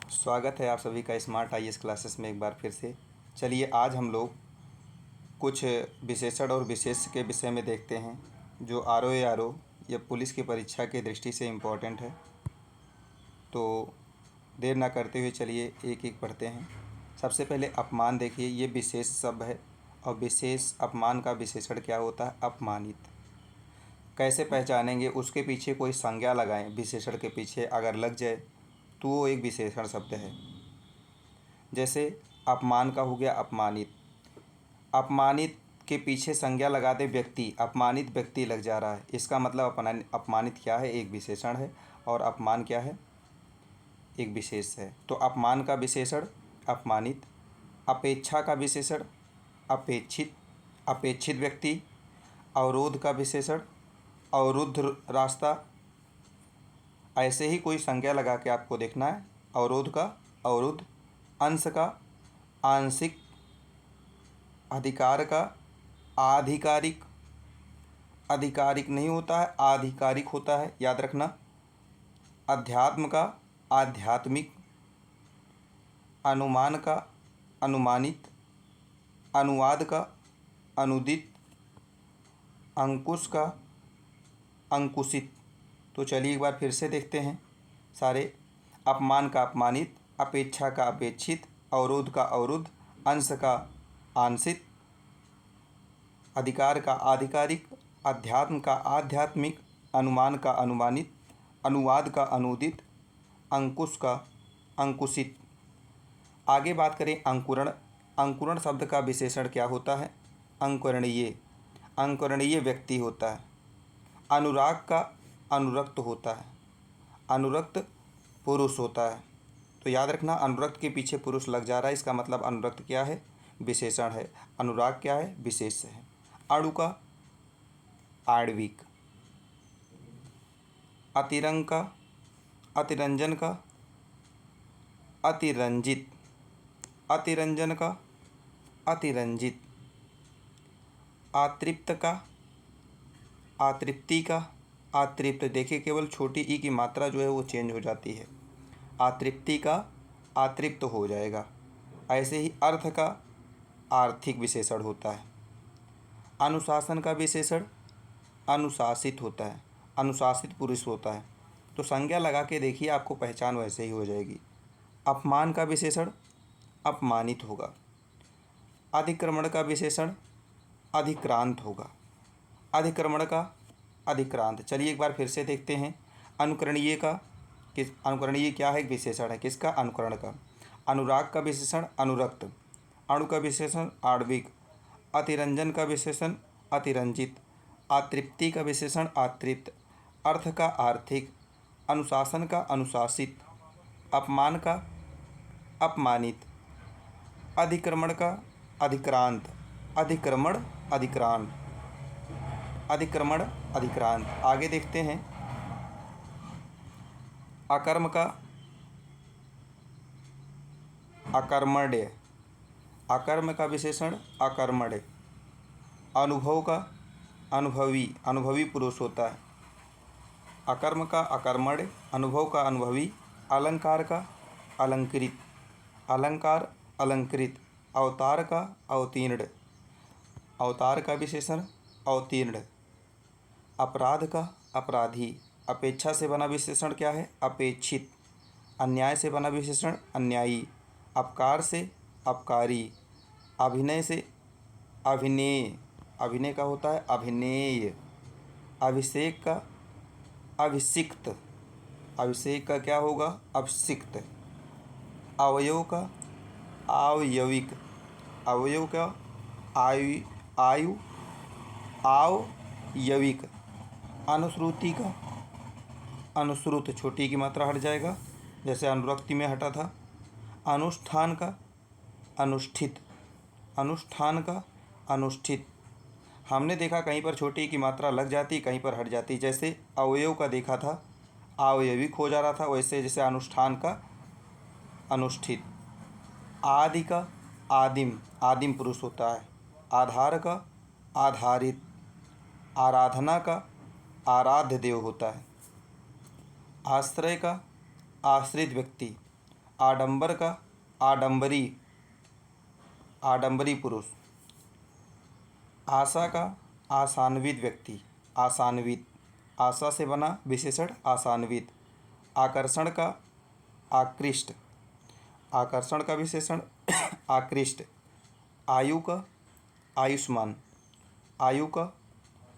स्वागत है आप सभी का स्मार्ट आईएएस क्लासेस में एक बार फिर से। चलिए आज हम लोग कुछ विशेषण और विशेष के विषय में देखते हैं जो आरओ या पुलिस की परीक्षा की दृष्टि से इम्पोर्टेंट है। तो देर ना करते हुए चलिए एक एक पढ़ते हैं। सबसे पहले अपमान देखिए, ये विशेष शब्द है और विशेष अपमान का विशेषण क्या होता है? अपमानित। कैसे पहचानेंगे? उसके पीछे कोई संज्ञा लगाएं, विशेषण के पीछे अगर लग जाए तो वो एक विशेषण शब्द है। जैसे अपमान का हो गया अपमानित। अपमानित के पीछे संज्ञा लगा दे व्यक्ति, अपमानित व्यक्ति लग जा रहा है, इसका मतलब अपमानित क्या है? एक विशेषण है और अपमान क्या है? एक विशेष है। तो अपमान का विशेषण अपमानित, अपेक्षा का विशेषण अपेक्षित, अपेक्षित व्यक्ति, अवरोध का विशेषण अवरुद्ध रास्ता। ऐसे ही कोई संज्ञा लगा के आपको देखना है। अवरोध का अवरुद्ध, अंश का आंशिक, अधिकार का आधिकारिक, आधिकारिक नहीं होता है, आधिकारिक होता है, याद रखना। अध्यात्म का आध्यात्मिक, अनुमान का अनुमानित, अनुवाद का अनुदित, अंकुश का अंकुशित। तो चलिए एक बार फिर से देखते हैं सारे। अपमान का अपमानित, अपेक्षा का अपेक्षित, अवरोध का अवरुद्ध, अंश का आंशिक, अधिकार का आधिकारिक, अध्यात्म का आध्यात्मिक, अनुमान का अनुमानित, अनुवाद का अनुदित, अंकुश का अंकुशित। आगे बात करें अंकुरण। अंकुरण शब्द का विशेषण क्या होता है? अंकुरणीय, अंकुरणीय व्यक्ति होता है। अनुराग का अनुरक्त होता है, अनुरक्त पुरुष होता है। तो याद रखना, अनुरक्त के पीछे पुरुष लग जा रहा है, इसका मतलब अनुरक्त क्या है? विशेषण है। अनुराग क्या है? विशेष है। अणु का आणविक, अतिरंग का अतिरंजन का अतिरंजित, अतिरंजन का अतिरंजित, आतृप्त का आतृप्ति का आतृप्त। देखिए केवल छोटी ई की मात्रा जो है वो चेंज हो जाती है, आतृप्ति का आतृप्त हो जाएगा। ऐसे ही अर्थ का आर्थिक विशेषण होता है। अनुशासन का विशेषण अनुशासित होता है, अनुशासित पुरुष होता है। तो संज्ञा लगा के देखिए, आपको पहचान वैसे ही हो जाएगी। अपमान का विशेषण अपमानित होगा। अधिक्रमण का विशेषण अधिक्रांत होगा। अधिक्रमण का अधिक्रांत। चलिए एक बार फिर से देखते हैं। अनुकरणीय का अनुकरणीय क्या है? विशेषण है किसका? अनुकरण का। अनुराग का विशेषण अनुरक्त, अणु का विशेषण आणविक, अतिरंजन का विशेषण अतिरंजित, आतृप्ति का विशेषण आतृप्त, अर्थ का आर्थिक, अनुशासन का अनुशासित, अपमान का अपमानित, अधिक्रमण का अधिक्रांत, अधिक्रमण अधिक्रांत, अधिक्रमण अधिक्रांत। आगे देखते हैं। अकर्म का अकर्मण्य, अकर्म का विशेषण अकर्मण्य, अनुभव का अनुभवी, अनुभवी पुरुष होता है। अकर्म का अकर्मण्य, अनुभव का अनुभवी, अलंकार का अलंकृत, अलंकार अलंकृत, अवतार का अवतीर्ण, अवतार का विशेषण अवतीर्ण, अपराध का अपराधी, अपेक्षा से बना विशेषण क्या है? अपेक्षित, अन्याय से बना विशेषण अन्यायी, अपकार से अपकारी, अभिनय से अभिनेय, अभिनय का होता है अभिनेय, अभिषेक का अभिषिक्त, अभिषेक का क्या होगा? अभिषिक्त, अवयव का अवयविक, अवयव का आयु आयु आवयविक, अनुश्रुति का अनुश्रुत, छोटी की मात्रा हट जाएगा जैसे अनुरक्ति में हटा था। अनुष्ठान का अनुष्ठित, अनुष्ठान का अनुष्ठित। हमने देखा कहीं पर छोटी की मात्रा लग जाती, कहीं पर हट जाती। जैसे अवयव का देखा था अवयविक हो जा रहा था, वैसे जैसे अनुष्ठान का अनुष्ठित। आदि का आदिम, आदिम पुरुष होता है। आधार का आधारित, आराधना का आराध्य देव होता है। आश्रय का आश्रित व्यक्ति, आडंबर का आडंबरी आडंबरी पुरुष। आशा का आशान्वित व्यक्ति आशान्वित। आशा से बना विशेषण आशान्वित। आकर्षण का आकृष्ट आकर्षण का विशेषण आकृष्ट। आयु का आयुष्मान आयु का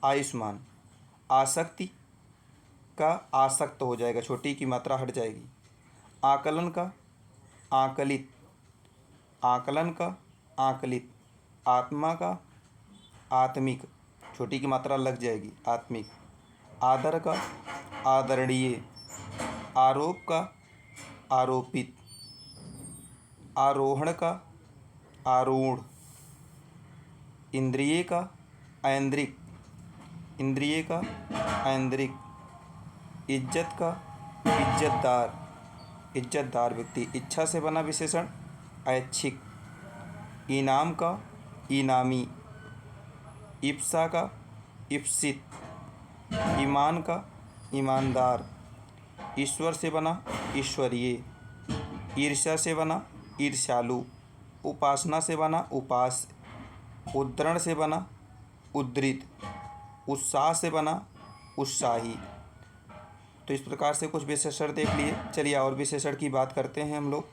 आयुष्मान। आसक्ति का आसक्त हो जाएगा, छोटी की मात्रा हट जाएगी। आकलन का आकलित आकलन का आकलित। आत्मा का आत्मिक, छोटी की मात्रा लग जाएगी, आत्मिक। आदर का आदरणीय। आरोप का आरोपित। आरोहण का आरूढ़। इंद्रिय का ऐन्द्रिक इंद्रिय का ऐन्द्रिक। इज्जत का इज्जतदार इज्जतदार व्यक्ति। इच्छा से बना विशेषण ऐच्छिक। इनाम का इनामी। इप्सा का इप्सित। ईमान का ईमानदार। ईश्वर से बना ईश्वरीय। ईर्ष्या से बना ईर्ष्यालु। उपासना से बना उपास। उद्धरण से बना उद्धृत। उत्साह से बना उत्साही। तो इस प्रकार से कुछ विशेषण देख लिए। चलिए और विशेषण की बात करते हैं हम लोग।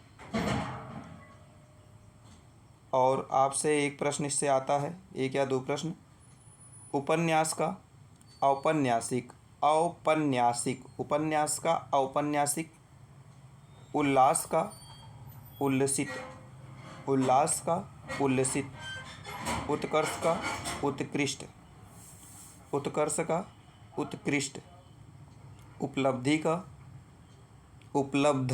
और आपसे एक प्रश्न इससे आता है, एक या दो प्रश्न। उपन्यास का औपन्यासिक औपन्यासिक। उपन्यास का औपन्यासिक। उल्लास का उल्लसित उल्लास का उल्लसित। उत्कर्ष का उत्कृष्ट उत्कर्ष का उत्कृष्ट। उपलब्धि का उपलब्ध,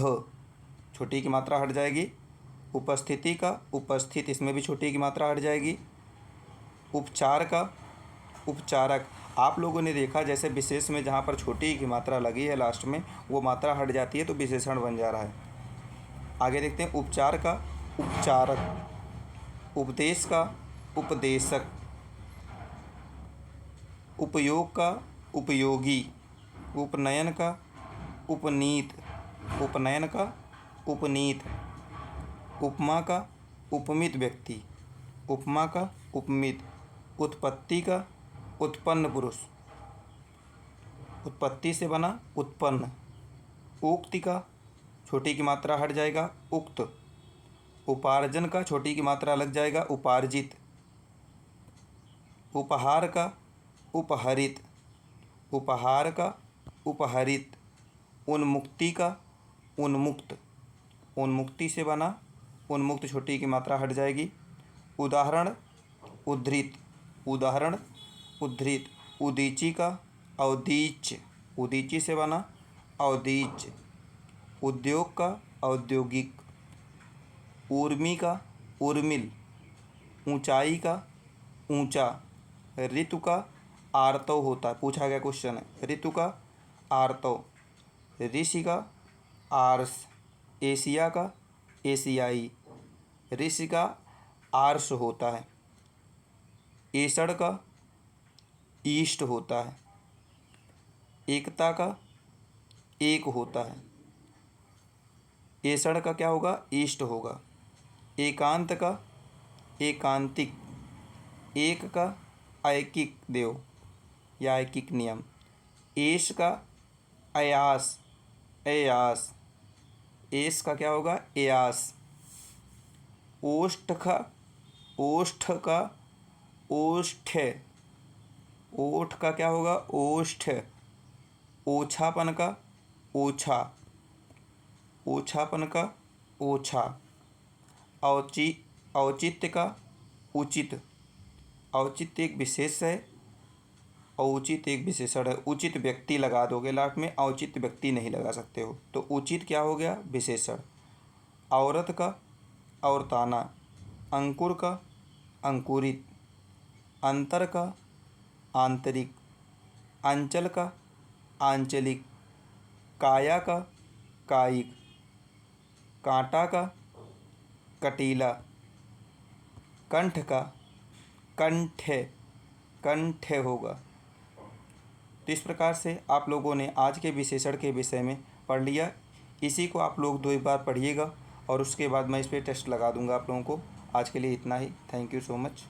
छोटी की मात्रा हट जाएगी। उपस्थिति का उपस्थित, इसमें भी छोटी की मात्रा हट जाएगी। उपचार का उपचारक। आप लोगों ने देखा जैसे विशेष में जहाँ पर छोटी की मात्रा लगी है लास्ट में, वो मात्रा हट जाती है तो विशेषण बन जा रहा है। आगे देखते हैं। उपचार का उपचारक। उपदेश का उपदेशक। उपयोग का उपयोगी। उपनयन का उपनीत उपनयन का उपनीत। उपमा का उपमित व्यक्ति। उपमा का उपमित। उत्पत्ति का उत्पन्न पुरुष। उत्पत्ति से बना उत्पन्न। उक्ति का, छोटी की मात्रा हट जाएगा, उक्त। उपार्जन का, छोटी की मात्रा लग जाएगा, उपार्जित। उपहार का उपहरित। उपहार का उपहरित। उन्मुक्ति का उन्मुक्त। उन्मुक्ति से बना उन्मुक्त, छोटी की मात्रा हट जाएगी। उदाहरण उद्धृत। उदाहरण उद्धृत। उदीची का औदीच्य। उदीची से बना औदीच्य। उद्योग का औद्योगिक। ऊर्मी का उर्मिल। ऊंचाई का ऊंचा। ऋतु का आर्तव होता है, पूछा गया क्वेश्चन है, ऋतु का आर्तव। ऋषि का आर्ष। एशिया का एशियाई। ऋषि का आर्ष होता है। एषण का ईष्ट होता है। एकता का एक होता है। एषण का क्या होगा, ईष्ट होगा। एकांत का एकांतिक। एक का ऐकिक देव या ऐकिक नियम। एश का अयास अयास। एस का क्या होगा, एयास। ओष्ठ का ओष्ठ का ओष्ठ। ओठ का क्या होगा, ओष्ठ। ओछापन का ओछा। ओछापन का ओछा। औचित्य का उचित। औचित्य एक विशेष है, औचित एक विशेषण है। उचित व्यक्ति लगा दोगे लास्ट में, औचित व्यक्ति नहीं लगा सकते हो, तो उचित क्या हो गया, विशेषण। औरत का औरताना। अंकुर का अंकुरित। अंतर का आंतरिक। अंचल का आंचलिक। काया का कायिक। कांटा का कटीला। कंठ का कंठ कंठ होगा। तो इस प्रकार से आप लोगों ने आज के विशेषण के विषय में पढ़ लिया। इसी को आप लोग 2 बार पढ़िएगा और उसके बाद मैं इस पर टेस्ट लगा दूंगा आप लोगों को। आज के लिए इतना ही। Thank you so much.